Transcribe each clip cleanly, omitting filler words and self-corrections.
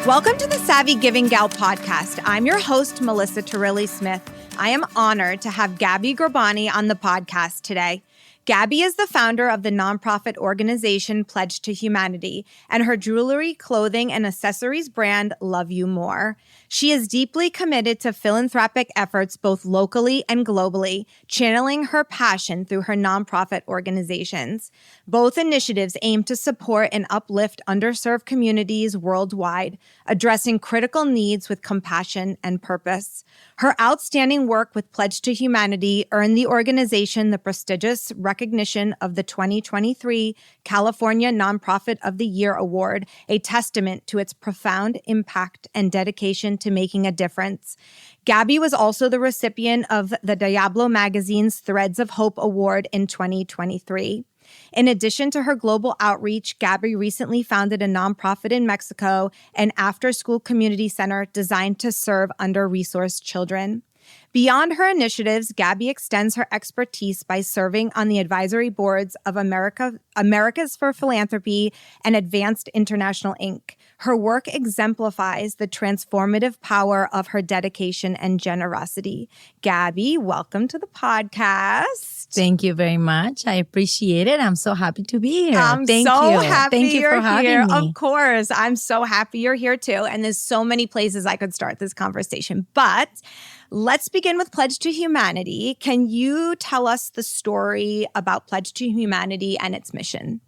Welcome to the Savvy Giving Gal podcast. I'm your host, Melissa Turilli-Smith. I am honored to have Gaby Ghorbani on the podcast today. Gaby is the founder of the nonprofit organization Pledge to Humanity and her jewelry, clothing, and accessories brand, Love You More. She is deeply committed to philanthropic efforts both locally and globally, channeling her passion through her nonprofit organizations. Both initiatives aim to support and uplift underserved communities worldwide, addressing critical needs with compassion and purpose. Her outstanding work with Pledge to Humanity earned the organization the prestigious recognition of the 2023 California Nonprofit of the Year Award, a testament to its profound impact and dedication to making a difference. Gaby was also the recipient of the Diablo magazine's Threads of Hope Award in 2023. In addition to her global outreach, Gaby recently founded a nonprofit in Mexico, an after-school community center designed to serve under-resourced children. Beyond her initiatives, Gaby extends her expertise by serving on the advisory boards of Americas for Philanthropy and Advanced International Inc. Her work exemplifies the transformative power of her dedication and generosity. Gaby, welcome to the podcast. Thank you very much. I appreciate it. I'm so happy to be here. I'm Thank so you. happy Thank you you're for having here. me. Of course. I'm so happy you're here too. And there's so many places I could start this conversation. But let's begin with Pledge to Humanity. Can you tell us the story about Pledge to Humanity and its mission?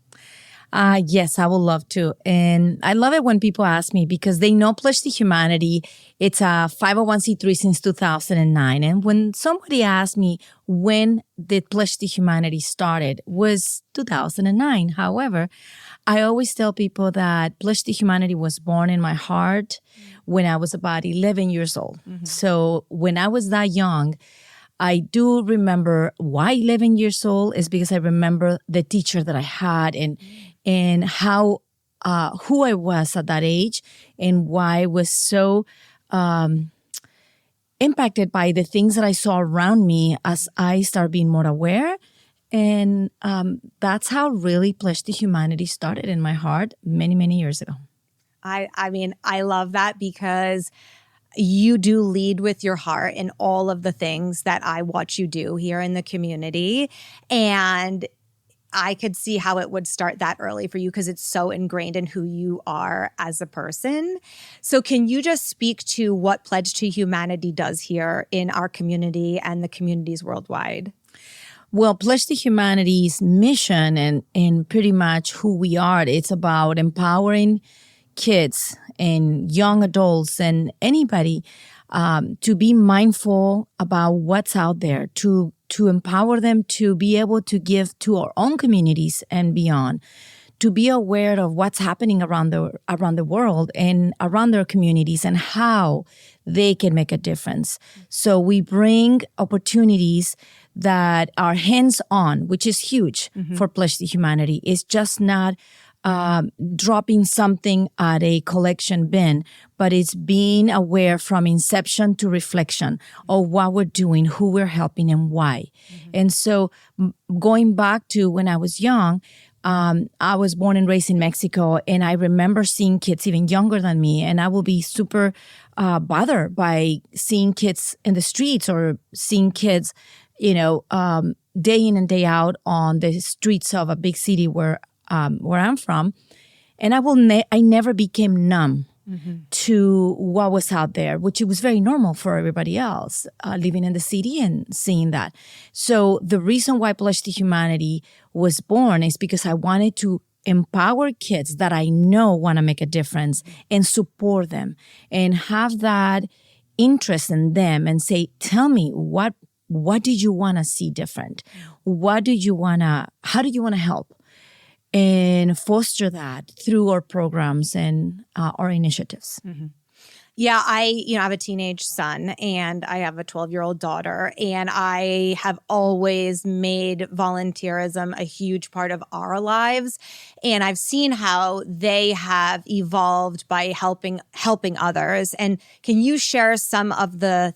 Yes, I would love to. And I love it when people ask me because they know Pledge to Humanity. It's a 501c3 since 2009. And when somebody asks me when did Pledge to Humanity started, was 2009. However, I always tell people that Pledge to Humanity was born in my heart when I was about 11 years old. Mm-hmm. So when I was that young, I do remember why 11 years old is because I remember the teacher that I had and how who I was at that age and why I was so impacted by the things that I saw around me as I started being more aware. And that's how really Pledge to Humanity started in my heart many, many years ago. I mean, I love that because you do lead with your heart in all of the things that I watch you do here in the community. And I could see how it would start that early for you because it's so ingrained in who you are as a person. So can you just speak to what Pledge to Humanity does here in our community and the communities worldwide? Well, Pledge to Humanity's mission and pretty much who we are, it's about empowering kids and young adults and anybody to be mindful about what's out there, to empower them to be able to give to our own communities and beyond, to be aware of what's happening around the world and around their communities and how they can make a difference. So we bring opportunities that are hands-on, which is huge for Pledge to Humanity. It's just not dropping something at a collection bin, but it's being aware from inception to reflection of what we're doing, who we're helping, and why. And so going back to when I was young, I was born and raised in Mexico, and I remember seeing kids even younger than me, and I will be super bothered by seeing kids in the streets or seeing kids, day in and day out on the streets of a big city where I'm from, and I never became numb to what was out there, which it was very normal for everybody else living in the city and seeing that. So the reason why Pledge to Humanity was born is because I wanted to empower kids that I know want to make a difference and support them and have that interest in them and say, tell me what did you want to see different? How do you want to help? And foster that through our programs and our initiatives. Yeah, I have a teenage son and I have a 12-year-old daughter, and I have always made volunteerism a huge part of our lives. And I've seen how they have evolved by helping others. And can you share some of the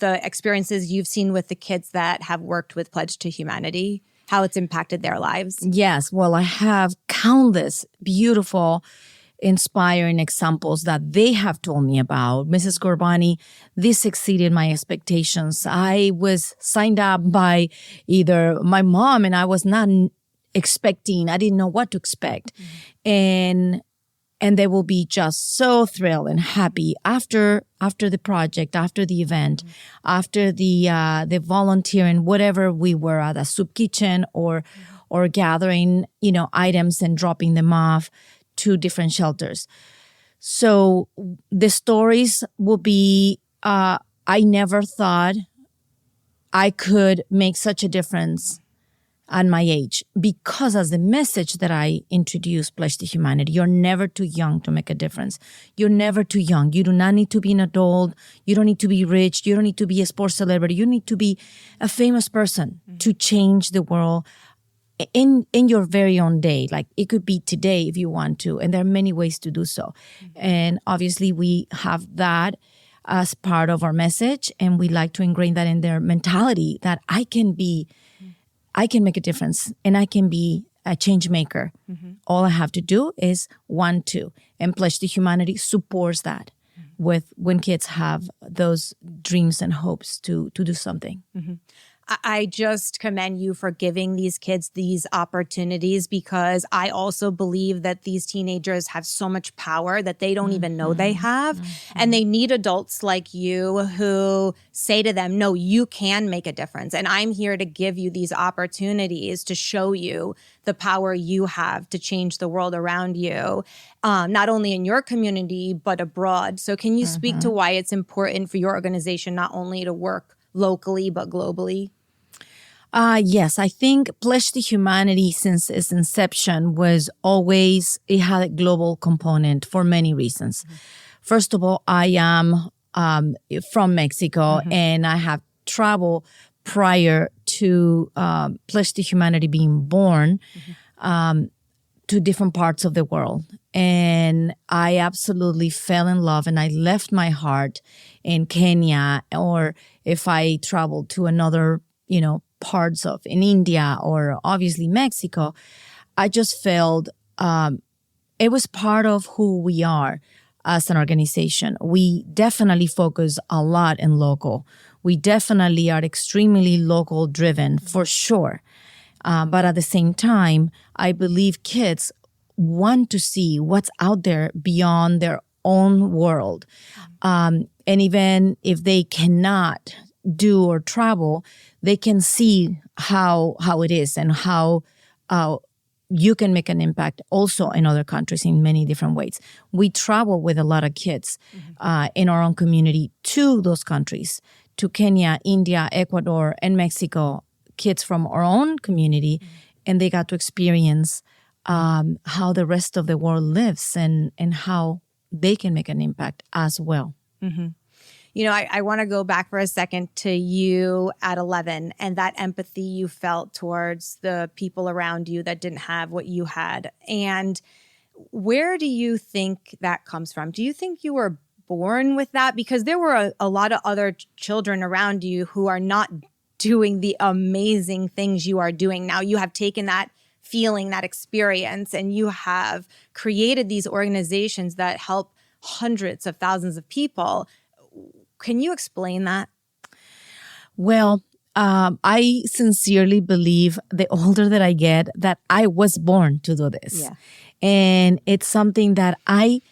experiences you've seen with the kids that have worked with Pledge to Humanity? How it's impacted their lives? Yes. Well, I have countless beautiful inspiring examples that they have told me about. Mrs. Ghorbani, this exceeded my expectations. I was signed up by either my mom, and I was not expecting, I didn't know what to expect. And they will be just so thrilled and happy after the project, after the event, after the volunteering, whatever we were at a soup kitchen or gathering, items and dropping them off to different shelters. So the stories will be, I never thought I could make such a difference at my age, because as the message that I introduced, Pledge to Humanity, you're never too young to make a difference. You're never too young. You do not need to be an adult. You don't need to be rich. You don't need to be a sports celebrity. You need to be a famous person to change the world in your very own day. Like, it could be today if you want to, and there are many ways to do so. And obviously we have that as part of our message, and we like to ingrain that in their mentality that I can make a difference and I can be a change maker. All I have to do is want to. And Pledge to Humanity supports that with when kids have those dreams and hopes to do something. I just commend you for giving these kids these opportunities, because I also believe that these teenagers have so much power that they don't even know they have. And they need adults like you who say to them, no, you can make a difference. And I'm here to give you these opportunities to show you the power you have to change the world around you, not only in your community, but abroad. So can you speak to why it's important for your organization not only to work locally, but globally? Yes, I think Pledge to Humanity, since its inception, it had a global component for many reasons. First of all, I am from Mexico, and I have traveled prior to Pledge to Humanity being born to different parts of the world. And I absolutely fell in love, and I left my heart in Kenya, or if I traveled to another, parts of in India or obviously Mexico, I just felt it was part of who we are as an organization. We definitely focus a lot in local. We definitely are extremely local driven for sure. But at the same time, I believe kids want to see what's out there beyond their own world. And even if they cannot do or travel, they can see how it is and how you can make an impact also in other countries in many different ways. We travel with a lot of kids in our own community to those countries, to Kenya, India, Ecuador, and Mexico, kids from our own community, and they got to experience how the rest of the world lives and how they can make an impact as well. I want to go back for a second to you at 11 and that empathy you felt towards the people around you that didn't have what you had. And where do you think that comes from? Do you think you were born with that? Because there were a lot of other children around you who are not doing the amazing things you are doing now. You have taken that feeling, that experience, and you have created these organizations that help hundreds of thousands of people. Can you explain that? Well, I sincerely believe the older that I get that I was born to do this. Yeah. And it's something that I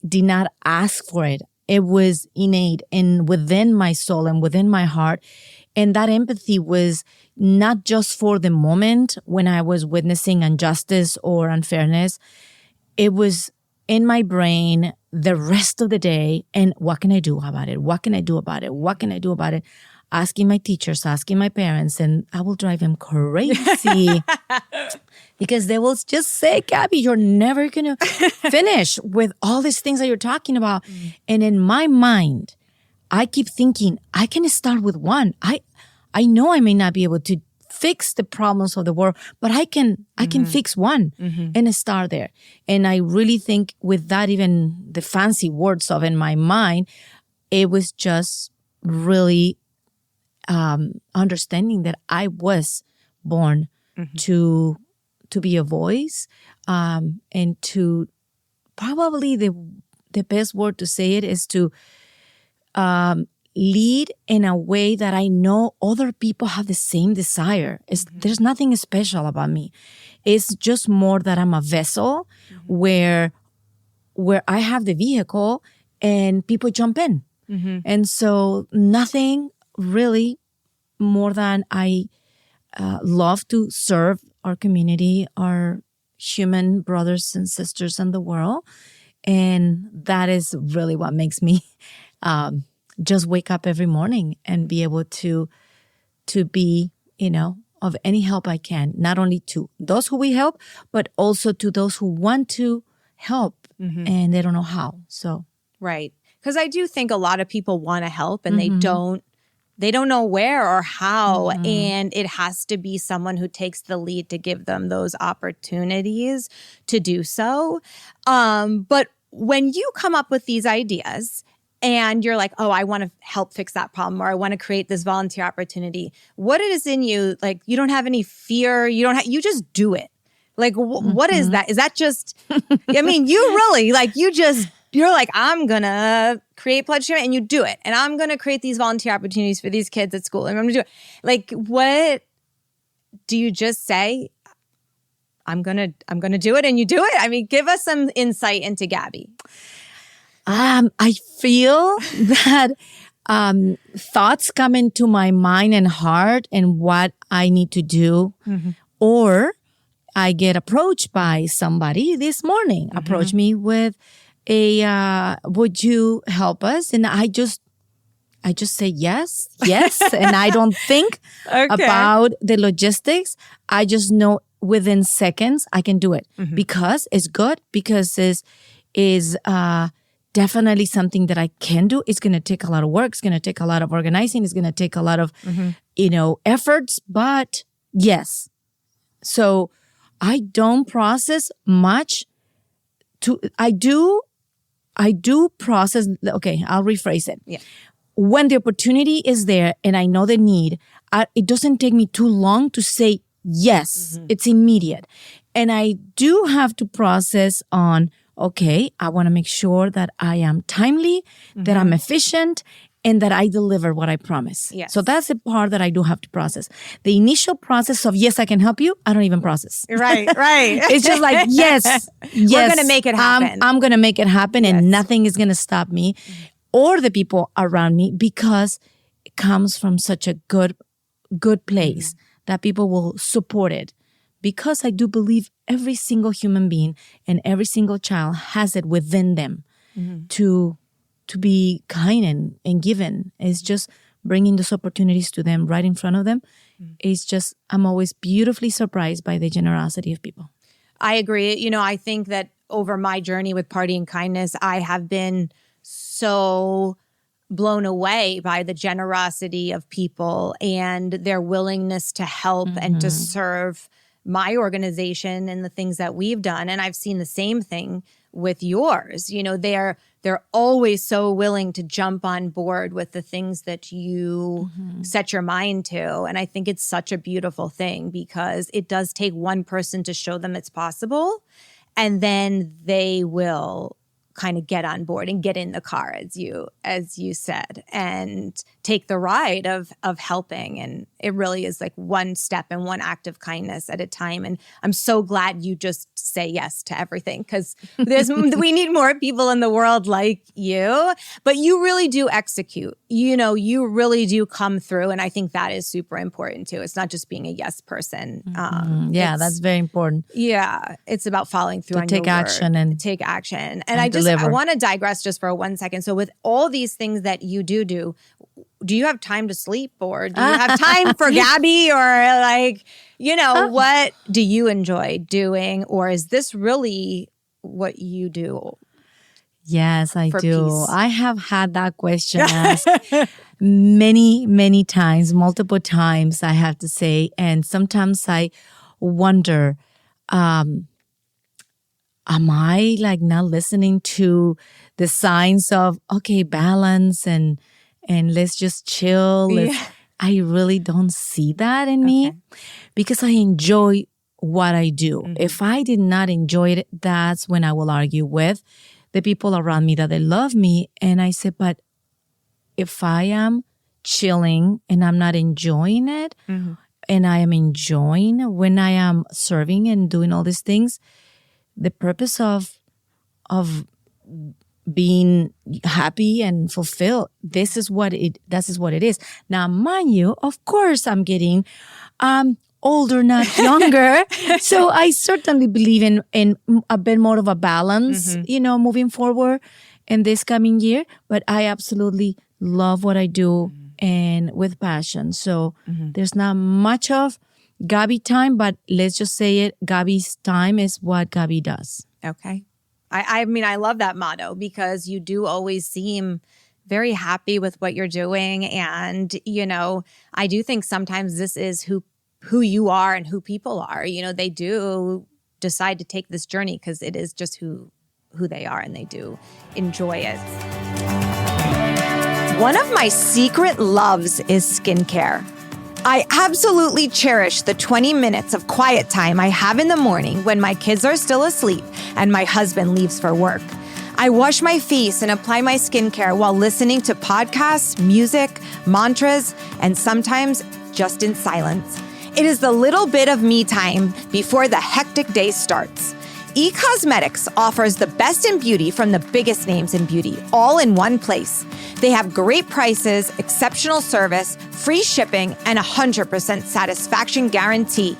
did not ask for it. It was innate and within my soul and within my heart. And that empathy was not just for the moment when I was witnessing injustice or unfairness. It was in my brain the rest of the day. And what can I do about it? What can I do about it? What can I do about it? Asking my teachers, asking my parents, and I will drive them crazy because they will just say, Gaby, you're never going to finish with all these things that you're talking about. And in my mind, I keep thinking, I can start with one. I know I may not be able to fix the problems of the world, but I can fix one and start there. And I really think with that, even the fancy words of in my mind, it was just really understanding that I was born to be a voice and to probably the best word to say it is to lead in a way that I know other people have the same desire. There's nothing special about me. It's just more that I'm a vessel where I have the vehicle and people jump in. And so nothing really more than I love to serve our community, our human brothers and sisters in the world. And that is really what makes me just wake up every morning and be able to be, of any help I can, not only to those who we help, but also to those who want to help and they don't know how. So right. Because I do think a lot of people want to help and they don't know where or how. And it has to be someone who takes the lead to give them those opportunities to do so. But when you come up with these ideas and you're like, oh, I want to help fix that problem, or I want to create this volunteer opportunity, what is in you? Like, you don't have any fear. You just do it. Like, what is that? Is that just, I mean, you really, like, you're like, I'm going to create Pledge to Humanity, and you do it. And I'm going to create these volunteer opportunities for these kids at school. And I'm going to do it. Like, what do you just say? I'm going to do it, and you do it? I mean, give us some insight into Gaby. I feel that thoughts come into my mind and heart and what I need to do, or I get approached by somebody this morning, approach me with would you help us? And I just say yes. And I don't think about the logistics. I just know within seconds I can do it because it's good, because is definitely something that I can do. It's going to take a lot of work. It's going to take a lot of organizing. It's going to take a lot of, efforts, but yes. So I don't process much. I do process. Okay, I'll rephrase it. Yeah. When the opportunity is there and I know the need, it doesn't take me too long to say yes. It's immediate. And I do have to process on, okay, I want to make sure that I am timely, that I'm efficient, and that I deliver what I promise. Yes. So that's the part that I do have to process. The initial process of, yes, I can help you, I don't even process. Right. It's just like, yes. We're going to make it happen. I'm going to make it happen, and nothing is going to stop me or the people around me, because it comes from such a good place that people will support it. Because I do believe every single human being and every single child has it within them to be kind and given. It's just bringing those opportunities to them right in front of them. It's just, I'm always beautifully surprised by the generosity of people. I agree. I think that over my journey with Party and Kindness, I have been so blown away by the generosity of people and their willingness to help and to serve my organization and the things that we've done. And I've seen the same thing with yours. They're always so willing to jump on board with the things that you set your mind to. And I think it's such a beautiful thing, because it does take one person to show them it's possible, and then they will kind of get on board and get in the car, as you said, and take the ride of helping. And it really is like one step and one act of kindness at a time. And I'm so glad you just say yes to everything, because we need more people in the world like you. But you really do execute. You really do come through, and I think that is super important too. It's not just being a yes person. That's very important. Yeah, it's about following through on take your action word, and take action. And I want to digress just for 1 second. So with all these things that you do you have time to sleep, or do you have time for Gaby, or what do you enjoy doing, or is this really what you do? Yes, I do. Peace? I have had that question asked many, many times, multiple times, I have to say. And sometimes I wonder, am I like not listening to the signs of, okay, balance and let's just chill. I really don't see that in me, because I enjoy what I do. If I did not enjoy it, that's when I will argue with the people around me that they love me. And I say, but if I am chilling and I'm not enjoying it, and I am enjoying when I am serving and doing all these things, the purpose of being happy and fulfilled, this is what it is. Now, mind you, of course, I'm getting older, not younger. So I certainly believe in a bit more of a balance, moving forward in this coming year. But I absolutely love what I do and with passion. So there's not much of Gaby time, but let's just say it. Gaby's time is what Gaby does. Okay. I mean, I love that motto because you do always seem very happy with what you're doing. And, I do think sometimes this is who you are and who people are. They do decide to take this journey because it is just who they are and they do enjoy it. One of my secret loves is skincare. I absolutely cherish the 20 minutes of quiet time I have in the morning when my kids are still asleep and my husband leaves for work. I wash my face and apply my skincare while listening to podcasts, music, mantras, and sometimes just in silence. It is the little bit of me time before the hectic day starts. eCosmetics offers the best in beauty from the biggest names in beauty, all in one place. They have great prices, exceptional service, free shipping, and 100% satisfaction guarantee.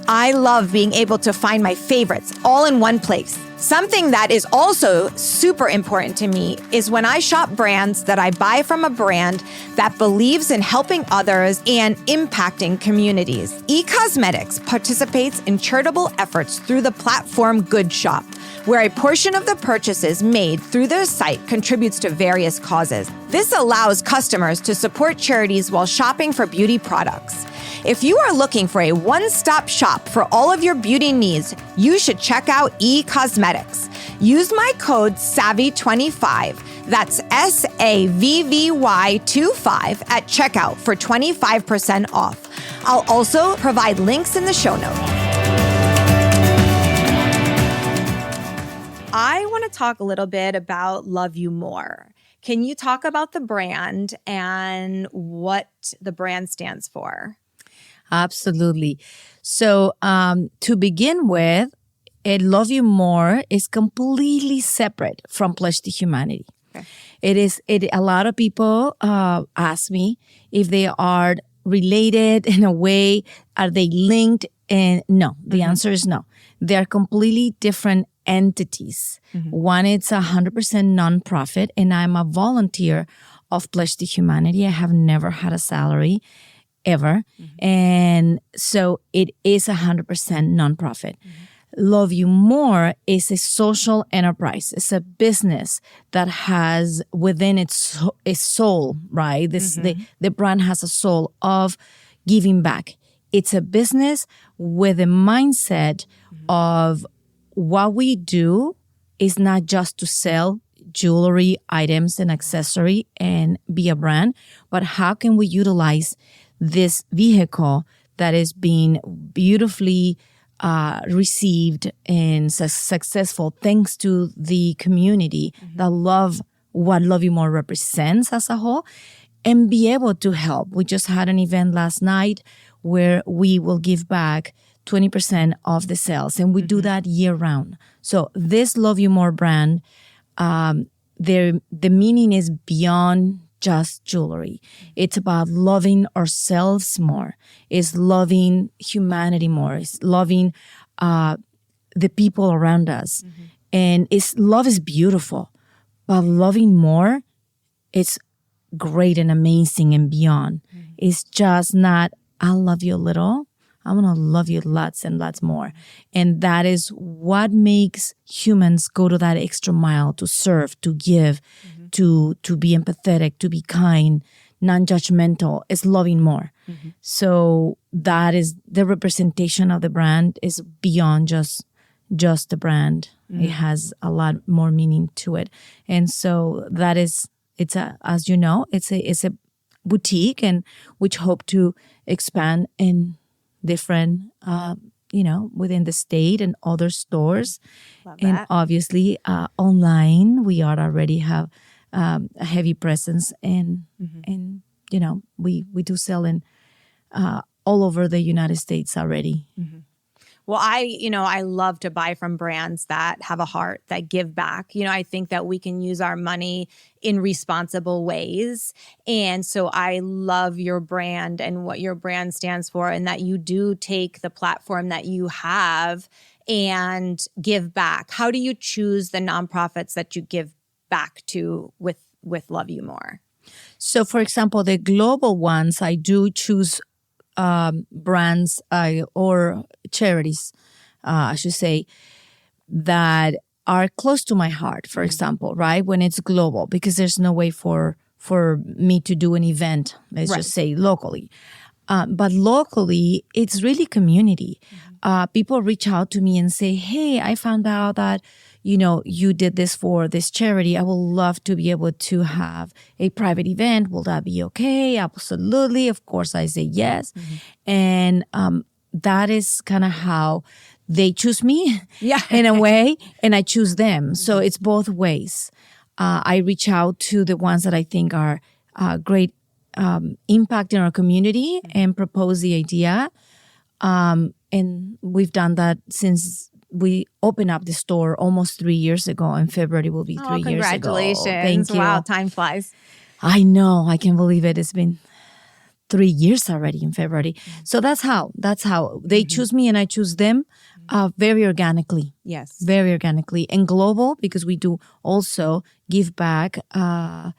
I love being able to find my favorites all in one place. Something that is also super important to me is when I shop brands that I buy from a brand that believes in helping others and impacting communities. eCosmetics participates in charitable efforts through the platform Good Shop, where a portion of the purchases made through their site contributes to various causes. This allows customers to support charities while shopping for beauty products. If you are looking for a one-stop shop for all of your beauty needs, you should check out eCosmetics. Use my code SAVVY25, that's SAVVY25 at checkout for 25% off. I'll also provide links in the show notes. I want to talk a little bit about Love You More. Can you talk about the brand and what the brand stands for? Absolutely. So to begin with, Love You More is completely separate from Pledge to Humanity. Okay. A lot of people ask me if they are related in a way. Are they linked? And no, the answer is no. They are completely different entities. One is 100% nonprofit, and I'm a volunteer of Pledge to Humanity. I have never had a salary ever. And so it is 100% nonprofit. Love You More is a social enterprise. It's a business that has within its soul, right? The brand has a soul of giving back. It's a business with a mindset of what we do is not just to sell jewelry, items, and accessory and be a brand, but how can we utilize this vehicle that is being beautifully received and successful thanks to the community that love what Love You More represents as a whole, and be able to help. We just had an event last night where we will give back 20% of the sales, and we do that year round. So this Love You More brand, the meaning is beyond just jewelry. It's about loving ourselves more. It's loving humanity more. It's loving the people around us. And love is beautiful, but loving more, it's great and amazing and beyond. It's just not, I'll love you a little. I'm going to love you lots and lots more. And that is what makes humans go to that extra mile to serve, to give, to be empathetic, to be kind, non-judgmental. It's loving more. So that is the representation of the brand is beyond just the brand. It has a lot more meaning to it. And so that is, as you know, it's a boutique, and which hope to expand in different within the state and other stores. Love And that. obviously online, we already have a heavy presence, and we do sell in all over the United States already. Well, I love to buy from brands that have a heart, that give back. I think that we can use our money in responsible ways. And so I love your brand and what your brand stands for, and that you do take the platform that you have and give back. How do you choose the nonprofits that you give back to with Love You More? So, for example, the global ones, I do choose brands or charities, I should say, that are close to my heart, for example, right? When it's global, because there's no way for me to do an event, let's just say locally. But locally, it's really community. People reach out to me and say, hey, I found out that, you did this for this charity. I would love to be able to have a private event. Will that be okay? Absolutely. Of course, I say yes. And that is kind of how they choose me in a way, and I choose them. So it's both ways. I reach out to the ones that I think are great impact in our community and propose the idea. And we've done that since we opened up the store almost 3 years ago. In February will be 3 years ago. Congratulations. Thank you. Wow, time flies. I know. I can't believe it. It's been 3 years already in February. So that's how they choose me and I choose them very organically. Yes. Very organically. And global, because we do also give back to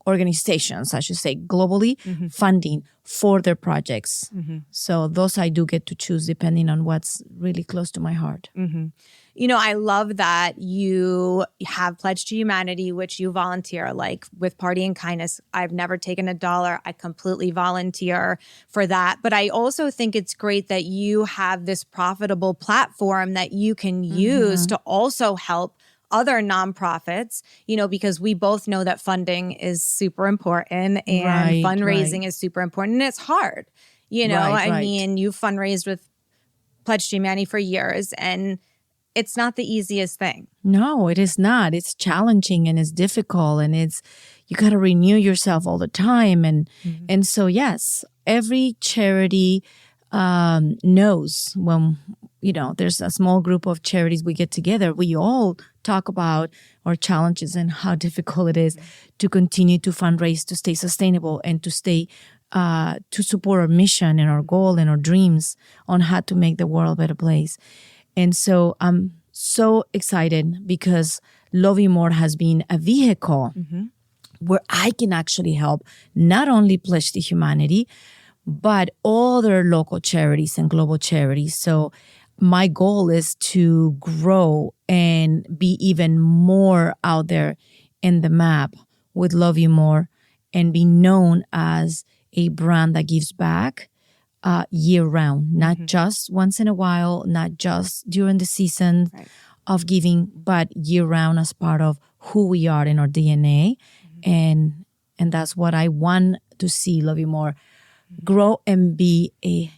organizations, I should say, globally, funding for their projects. So those I do get to choose depending on what's really close to my heart. I love that you have Pledge to Humanity, which you volunteer, like with Party and Kindness. I've never taken $1. I completely volunteer for that. But I also think it's great that you have this profitable platform that you can use to also help other nonprofits, because we both know that funding is super important and fundraising is super important, and it's hard. I mean, you fundraised with Pledge to Humanity for years, and it's not the easiest thing. No, it is not. It's challenging and it's difficult, and you got to renew yourself all the time. And so, yes, every charity knows when, there's a small group of charities we get together, we all talk about our challenges and how difficult it is to continue to fundraise, to stay sustainable, and to stay to support our mission and our goal and our dreams on how to make the world a better place. And so I'm so excited because Love You More has been a vehicle where I can actually help not only Pledge to Humanity, but other local charities and global charities. So my goal is to grow and be even more out there in the map with Love You More and be known as a brand that gives back year round, not just once in a while, not just during the season of giving, but year round as part of who we are in our DNA. And that's what I want to see Love You More grow and be a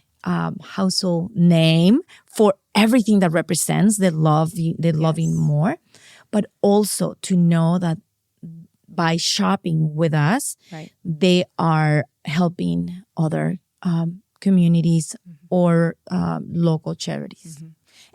household name for everything that represents the loving more, but also to know that by shopping with us, they are helping other communities or local charities.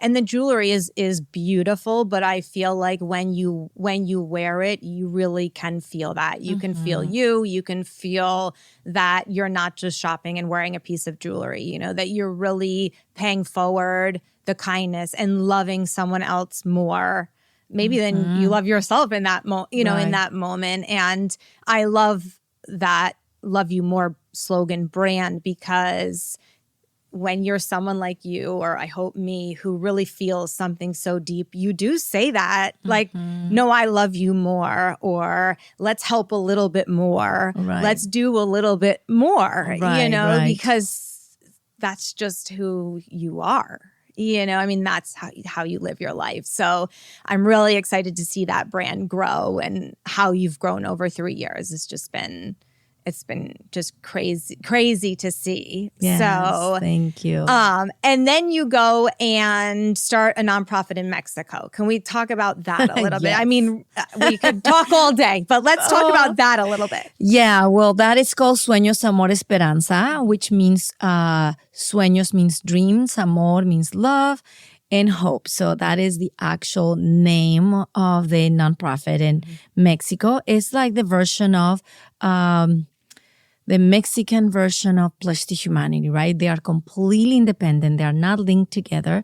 And the jewelry is beautiful, but I feel like when you wear it, you really can feel that. You can feel you can feel that you're not just shopping and wearing a piece of jewelry, that you're really paying forward the kindness and loving someone else more maybe than you love yourself in that in that moment. And I love that Love You More slogan brand, because when you're someone like you, or I hope me, who really feels something so deep, you do say that, like, no, I love you more, or let's help a little bit more. Let's do a little bit more, because that's just who you are. I mean, that's how you live your life. So I'm really excited to see that brand grow and how you've grown over 3 years. It's just been it's been just crazy to see. Yes, so thank you. And then you go and start a nonprofit in Mexico. Can we talk about that a little bit? I mean, we could talk all day, but let's talk about that a little bit. Yeah, well, that is called Sueños, Amor, Esperanza, which means sueños means dreams, amor means love, and hope. So that is the actual name of the nonprofit in Mexico. It's like the version of the Mexican version of Pledge to Humanity, right? They are completely independent. They are not linked together,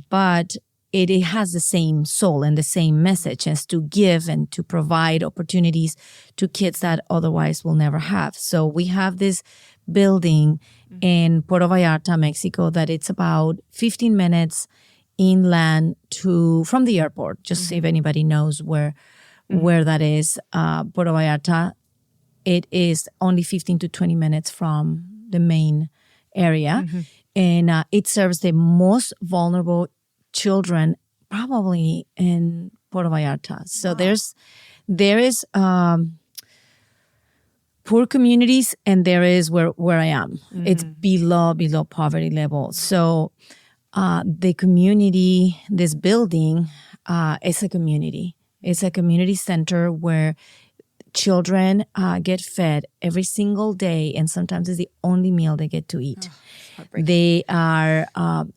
but it has the same soul and the same message as to give and to provide opportunities to kids that otherwise will never have. So we have this building in Puerto Vallarta, Mexico, that it's about 15 minutes inland from the airport, just if anybody knows where that is. Puerto Vallarta, it is only 15 to 20 minutes from the main area. And it serves the most vulnerable children probably in Puerto Vallarta. So there is poor communities, and there is where I am. It's below poverty level. So the community, this building is a community. It's a community center where children get fed every single day, and sometimes it's the only meal they get to eat. They are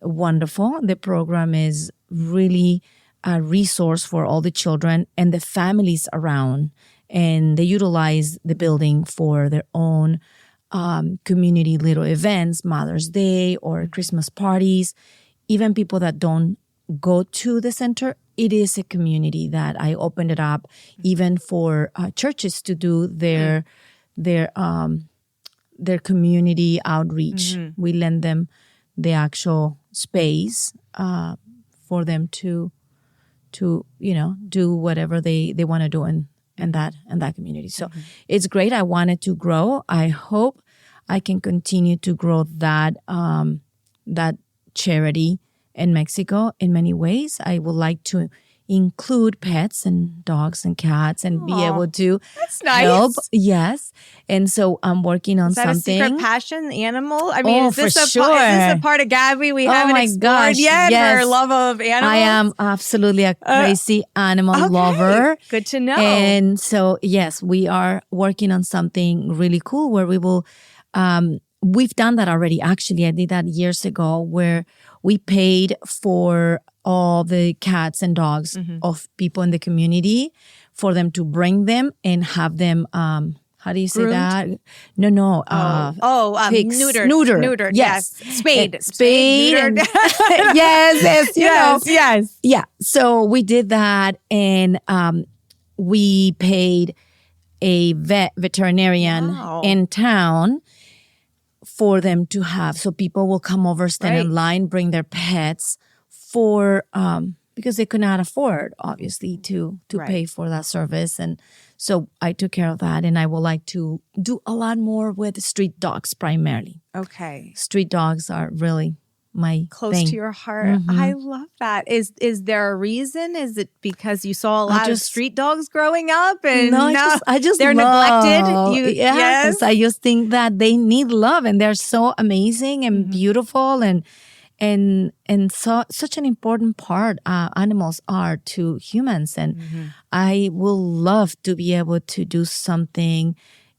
wonderful. The program is really a resource for all the children and the families around, and they utilize the building for their own community little events, Mother's Day or Christmas parties. Even people that don't go to the center, it is a community that I opened it up even for churches to do their community outreach. We lend them the actual space for them to do whatever they want to do in that community. So it's great. I want it to grow. I hope I can continue to grow that charity in Mexico in many ways. I would like to include pets and dogs and cats and be able to help. Yes. And so I'm working on something. Is that a secret passion, animal? I mean, is this sure. Is this a part of Gaby we haven't explored yet? Yes. Her love of animals? I am absolutely a crazy animal lover. Good to know. And so, yes, we are working on something really cool where we will, we've done that already. Actually, I did that years ago where we paid for all the cats and dogs of people in the community for them to bring them and have them, how do you say that? No. Pigs. Neutered. Yes. Spayed. Neutered. Yes. Yes. Yeah. So we did that, and we paid a veterinarian in town for them to have. So people will come over, stand in line, bring their pets for because they could not afford, obviously, to pay for that service. And so I took care of that, and I would like to do a lot more with street dogs primarily. Okay. Street dogs are really my close thing. to your heart. I love that. Is there a reason? Is it because you saw a lot of street dogs growing up? And I just they're neglected. Yes, I just think that they need love, and they're so amazing and beautiful, and so such an important part animals are to humans. And I will love to be able to do something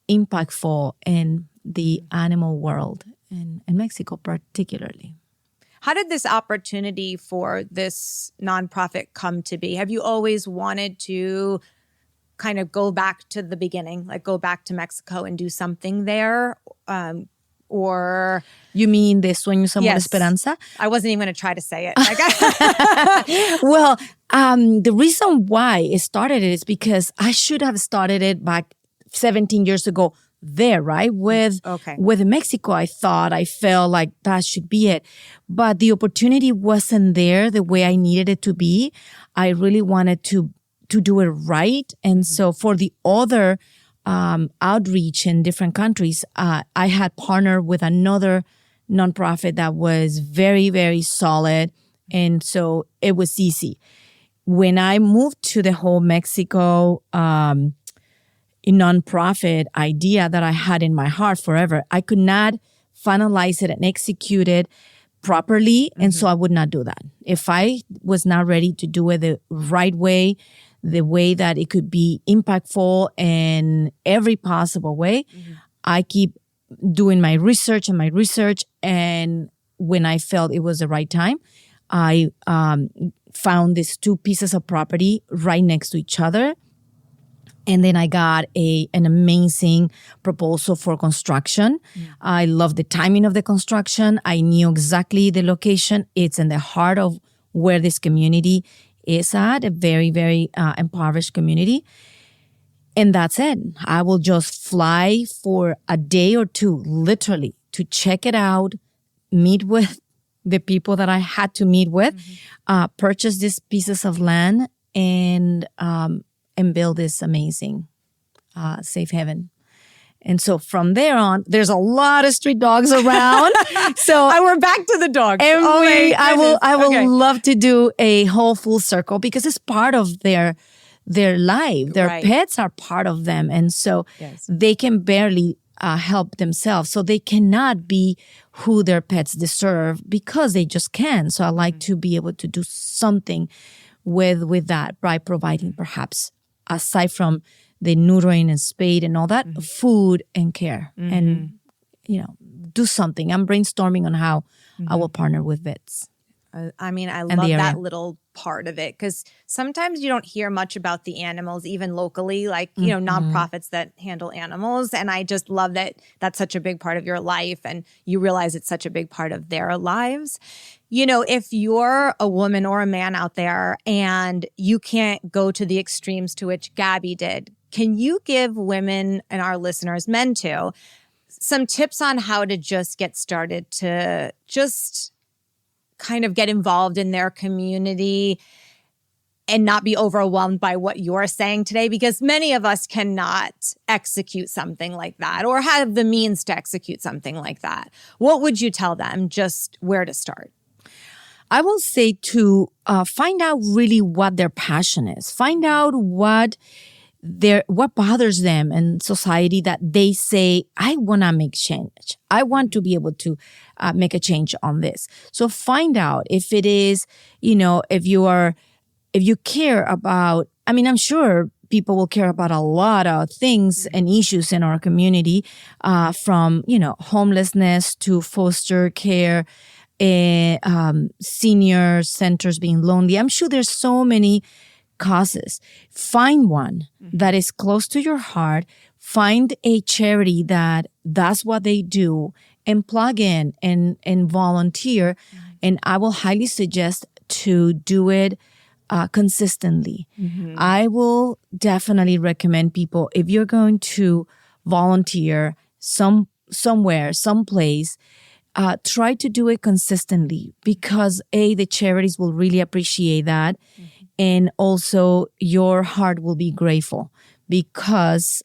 impactful in the animal world, in Mexico particularly. How did this opportunity for this nonprofit come to be? Have you always wanted to kind of go back to the beginning, like go back to Mexico and do something there? Or you mean the Sueños, Amor, Esperanza? I wasn't even going to try to say it. Well, the reason why it started is because I should have started it back 17 years ago there, right? With Mexico, I felt like that should be it. But the opportunity wasn't there the way I needed it to be. I really wanted to do it right. And so for the other outreach in different countries, I had partnered with another nonprofit that was very, very solid. And so it was easy. When I moved to the whole Mexico, nonprofit idea that I had in my heart forever. I could not finalize it and execute it properly. And so I would not do that. If I was not ready to do it the right way, the way that it could be impactful in every possible way, I keep doing my research. And when I felt it was the right time, I found these 2 pieces of property right next to each other. And then I got an amazing proposal for construction. I love the timing of the construction. I knew exactly the location. It's in the heart of where this community is at, a very, very impoverished community. And that's it. I will just fly for a day or 2, literally, to check it out, meet with the people that I had to meet with, purchase these pieces of land, and build this amazing safe haven. And so from there on, there's a lot of street dogs around. So we're back to the dogs. And I will love to do a whole full circle because it's part of their life. Their pets are part of them. And so they can barely help themselves. So they cannot be who their pets deserve because they just can't. So I like to be able to do something with that by providing perhaps, aside from the neutering and spade and all that, food and care and, do something. I'm brainstorming on how I will partner with vets. I mean, I love that little part of it because sometimes you don't hear much about the animals, even locally, like, nonprofits that handle animals. And I just love that that's such a big part of your life and you realize it's such a big part of their lives. If you're a woman or a man out there and you can't go to the extremes to which Gaby did, can you give women and our listeners, men too, some tips on how to just get started to just kind of get involved in their community and not be overwhelmed by what you're saying today? Because many of us cannot execute something like that or have the means to execute something like that. What would you tell them just where to start? I will say to find out really what their passion is. Find out what bothers them in society that they say, I want to make change. I want to be able to make a change on this. So find out if it is, if you care about, I'm sure people will care about a lot of things and issues in our community, from, homelessness to foster care, senior centers being lonely. I'm sure there's so many causes. Find one that is close to your heart. Find a charity that's what they do and plug in and volunteer. And I will highly suggest to do it consistently. I will definitely recommend people, if you're going to volunteer somewhere, someplace, try to do it consistently because the charities will really appreciate that. And also your heart will be grateful because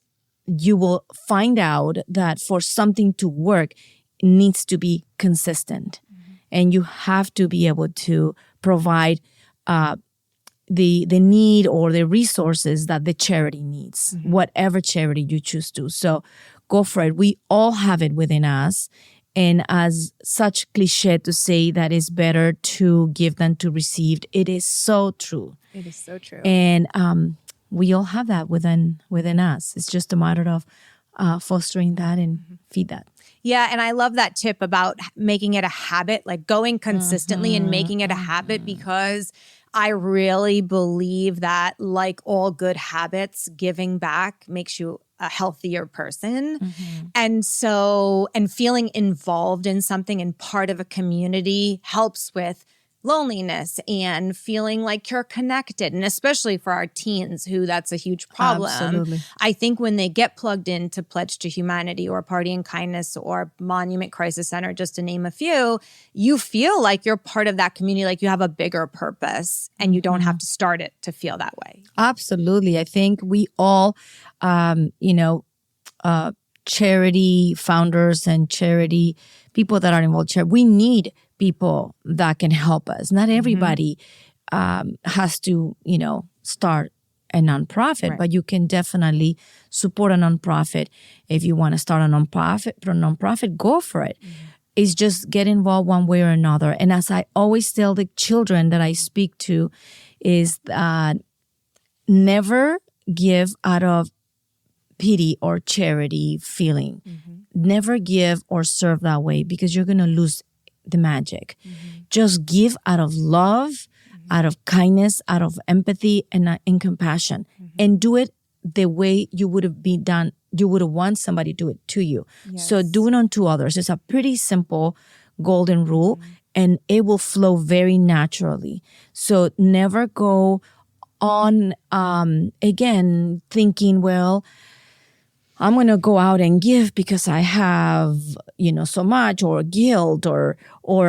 you will find out that for something to work, it needs to be consistent. And you have to be able to provide the need or the resources that the charity needs, whatever charity you choose to. So go for it. We all have it within us. And as such cliche to say that it's better to give than to receive, it is so true. It is so true. And we all have that within us. It's just a matter of fostering that and feed that. Yeah, and I love that tip about making it a habit, like going consistently and making it a habit, because I really believe that, like all good habits, giving back makes you a healthier person. And feeling involved in something and part of a community helps with loneliness and feeling like you're connected. And especially for our teens, who that's a huge problem. Absolutely. I think when they get plugged into Pledge to Humanity or Party in Kindness or Monument Crisis Center, just to name a few, you feel like you're part of that community, like you have a bigger purpose and you don't have to start it to feel that way. Absolutely. I think we all, charity founders and charity people that are involved, we need people that can help us. Not everybody has to, start a nonprofit, but you can definitely support a nonprofit. If you want to start a nonprofit, go for it. It's just get involved one way or another. And as I always tell the children that I speak to, is that never give out of pity or charity feeling. Never give or serve that way, because you're going to lose the magic. Just give out of love, out of kindness, out of empathy, and in compassion, and do it the way you would have been done. You would have want somebody to do it to you. So do it unto others. It's a pretty simple golden rule, and it will flow very naturally. So never go on, again, thinking, well, I'm going to go out and give because I have, so much, or guilt, or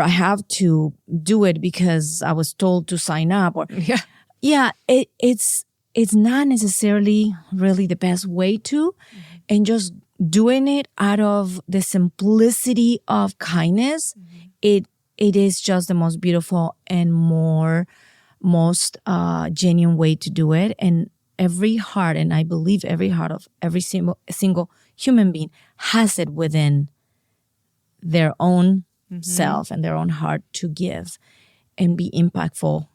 I have to do it because I was told to sign up. Or it's not necessarily really the best way to, and just doing it out of the simplicity of kindness. It is just the most beautiful and most genuine way to do it. And every heart, and I believe every heart of every single human being has it within their own self and their own heart to give and be impactful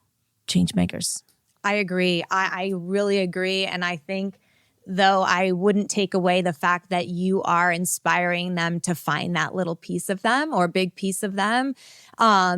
change makers. I agree. I really agree. And I think, though, I wouldn't take away the fact that you are inspiring them to find that little piece of them or big piece of them.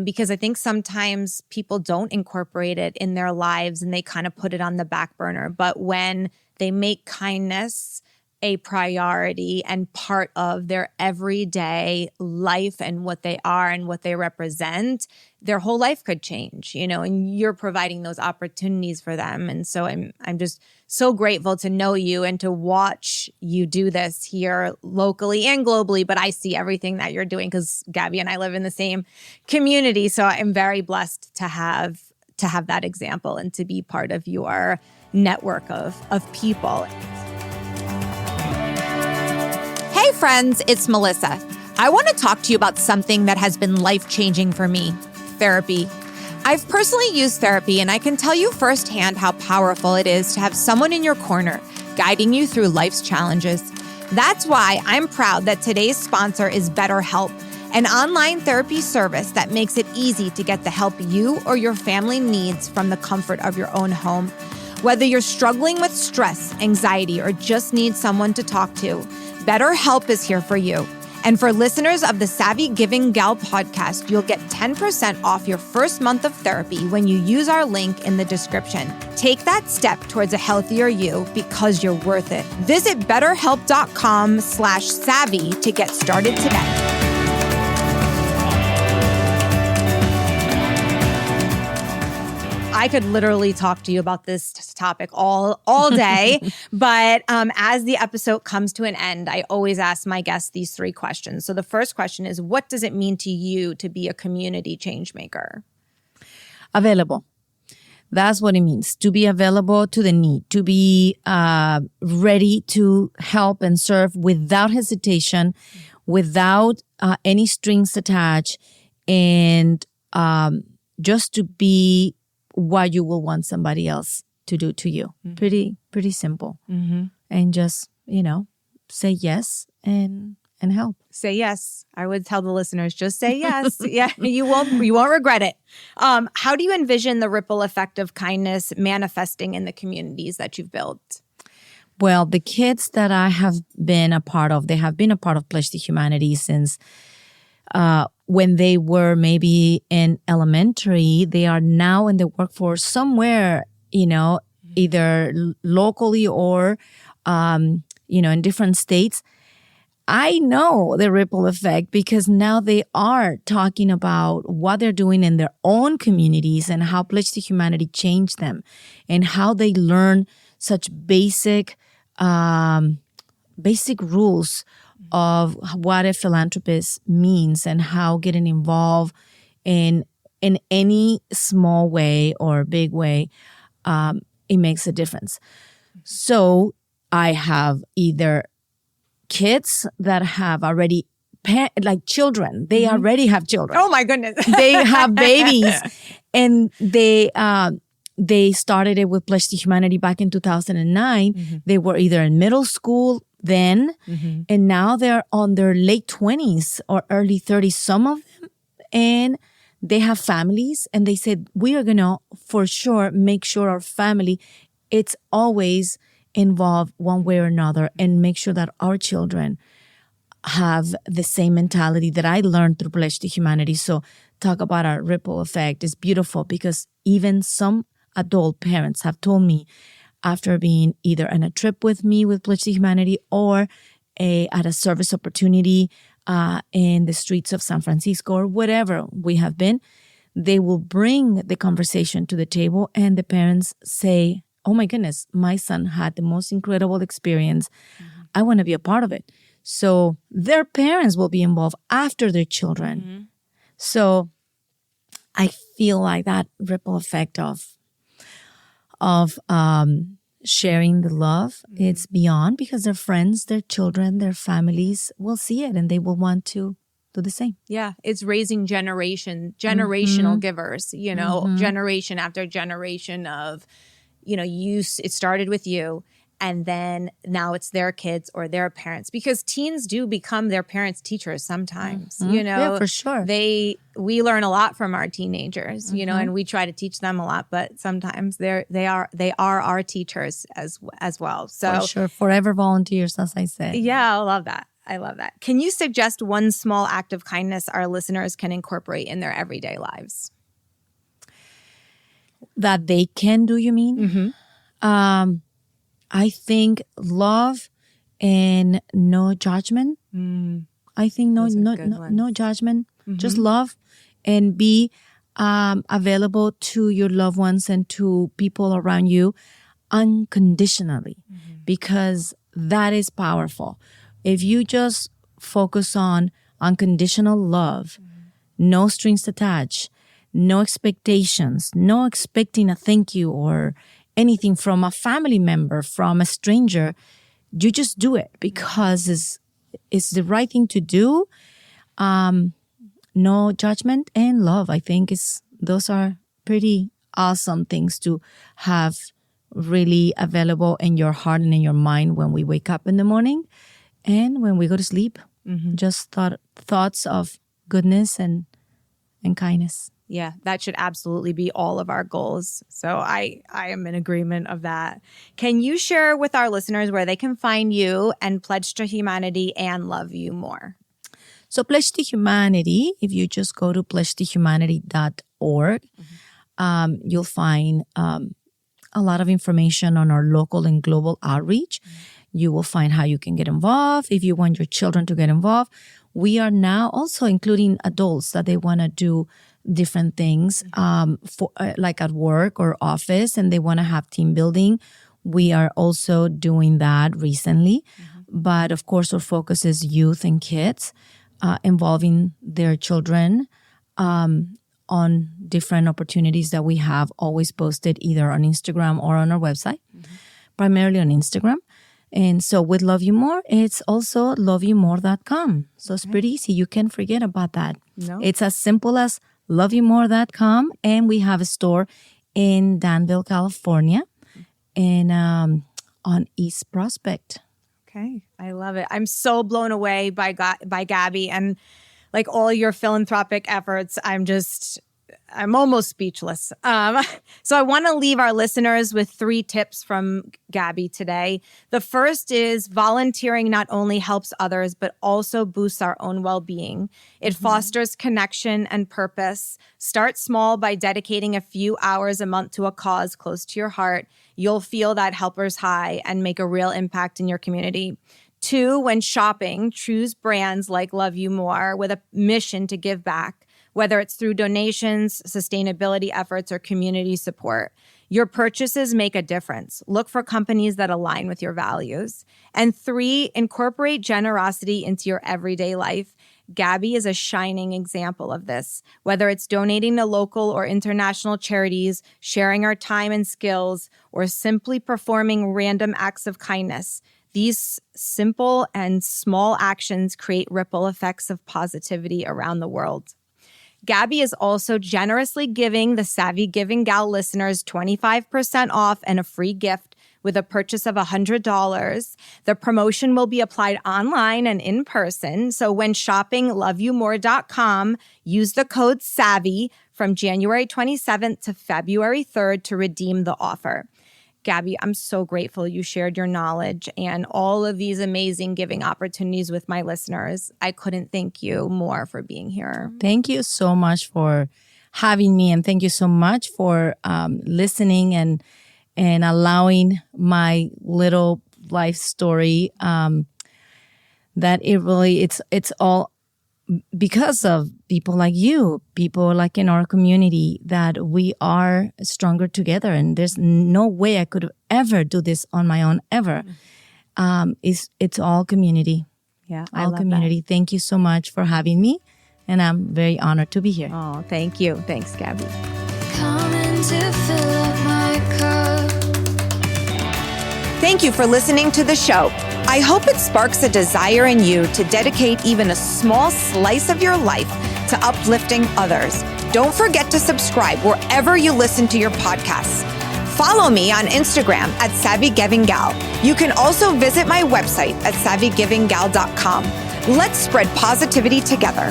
Because I think sometimes people don't incorporate it in their lives and they kind of put it on the back burner. But when they make kindness a priority and part of their everyday life and what they are and what they represent, their whole life could change, and you're providing those opportunities for them. And so I'm just so grateful to know you and to watch you do this here locally and globally. But I see everything that you're doing because Gaby and I live in the same community. So I'm very blessed to have that example and to be part of your network of people. Hey friends, it's Melissa. I want to talk to you about something that has been life-changing for me, therapy. I've personally used therapy, and I can tell you firsthand how powerful it is to have someone in your corner guiding you through life's challenges. That's why I'm proud that today's sponsor is BetterHelp, an online therapy service that makes it easy to get the help you or your family needs from the comfort of your own home. Whether you're struggling with stress, anxiety, or just need someone to talk to, BetterHelp is here for you. And for listeners of the Savvy Giving Gal podcast, you'll get 10% off your first month of therapy when you use our link in the description. Take that step towards a healthier you because you're worth it. Visit betterhelp.com/savvy to get started today. I could literally talk to you about this topic all day, but as the episode comes to an end, I always ask my guests these 3 questions. So the first question is, what does it mean to you to be a community change maker? Available. That's what it means, to be available to the need, to be ready to help and serve without hesitation, without any strings attached, and just to be what you will want somebody else to do to you. Pretty simple. And just, say yes and help. Say yes. I would tell the listeners, just say yes. Yeah, you won't regret it. How do you envision the ripple effect of kindness manifesting in the communities that you've built? Well, the kids that I have been a part of, they have been a part of Pledge to Humanity since when they were maybe in elementary. They are now in the workforce somewhere, either locally or, in different states. I know the ripple effect because now they are talking about what they're doing in their own communities and how Pledge to Humanity changed them and how they learn such basic rules of what a philanthropist means and how getting involved in any small way or big way, it makes a difference. So I have either kids that have already, like children, they already have children. Oh my goodness. They have babies and they They started it with Pledge to Humanity back in 2009. They were either in middle school then, and now they're on their late 20s or early 30s, some of them. And they have families, and they said, we are going to, for sure, make sure our family, it's always involved one way or another, and make sure that our children have the same mentality that I learned through Pledge to Humanity. So talk about a ripple effect. It's beautiful because even some adult parents have told me after being either on a trip with me with Pledge to Humanity or at a service opportunity in the streets of San Francisco or whatever we have been, they will bring the conversation to the table and the parents say, oh my goodness, my son had the most incredible experience. I want to be a part of it. So their parents will be involved after their children. So I feel like that ripple effect of sharing the love, it's beyond, because their friends, their children, their families will see it and they will want to do the same. Yeah, it's raising generational givers, generation after generation of, it started with you. And then now it's their kids or their parents, because teens do become their parents' teachers sometimes, Yeah, for sure. We learn a lot from our teenagers, and we try to teach them a lot, but sometimes they are our teachers as well. So for sure, forever volunteers, as I said. Yeah, I love that. Can you suggest one small act of kindness our listeners can incorporate in their everyday lives? That they can do, you mean? I think love and no judgment. I think no judgment. Just love and be available to your loved ones and to people around you unconditionally, because that is powerful. If you just focus on unconditional love, no strings attached, no expectations, no expecting a thank you or anything from a family member, from a stranger, you just do it because it's the right thing to do. No judgment and love. I think those are pretty awesome things to have really available in your heart and in your mind when we wake up in the morning and when we go to sleep. Just thoughts of goodness and kindness. Yeah, that should absolutely be all of our goals. So I am in agreement of that. Can you share with our listeners where they can find you and Pledge to Humanity and Love You More? So Pledge to Humanity, if you just go to pledgetohumanity.org, you'll find a lot of information on our local and global outreach. You will find how you can get involved if you want your children to get involved. We are now also including adults that they want to do different things for like at work or office, and they want to have team building. We are also doing that recently. But of course, our focus is youth and kids, involving their children on different opportunities that we have always posted either on Instagram or on our website, primarily on Instagram. And so with Love You More, it's also loveyoumore.com. So it's pretty easy. You can't forget about that. No. It's as simple as loveyoumore.com. And we have a store in Danville, California, and on East Prospect. Okay. I love it. I'm so blown away by Gaby and like all your philanthropic efforts. I'm almost speechless. So I want to leave our listeners with 3 tips from Gaby today. The first is volunteering not only helps others, but also boosts our own well-being. It fosters connection and purpose. Start small by dedicating a few hours a month to a cause close to your heart. You'll feel that helper's high and make a real impact in your community. 2, when shopping, choose brands like Love You More with a mission to give back, whether it's through donations, sustainability efforts, or community support. Your purchases make a difference. Look for companies that align with your values. And 3, incorporate generosity into your everyday life. Gaby is a shining example of this. Whether it's donating to local or international charities, sharing our time and skills, or simply performing random acts of kindness, these simple and small actions create ripple effects of positivity around the world. Gaby is also generously giving the Savvy Giving Gal listeners 25% off and a free gift with a purchase of $100. The promotion will be applied online and in person. So when shopping loveyoumore.com, use the code SAVVY from January 27th to February 3rd to redeem the offer. Gaby, I'm so grateful you shared your knowledge and all of these amazing giving opportunities with my listeners. I couldn't thank you more for being here. Thank you so much for having me, and thank you so much for listening and allowing my little life story. That it really it's all because of people like you, people like in our community, that we are stronger together. And there's no way I could ever do this on my own, ever. It's all community. Yeah, all community. That. Thank you so much for having me. And I'm very honored to be here. Oh, thank you. Thanks, Gaby. Coming to fill up my cup. Thank you for listening to the show. I hope it sparks a desire in you to dedicate even a small slice of your life to uplifting others. Don't forget to subscribe wherever you listen to your podcasts. Follow me on Instagram at Savvy Giving Gal. You can also visit my website at savvygivinggal.com. Let's spread positivity together.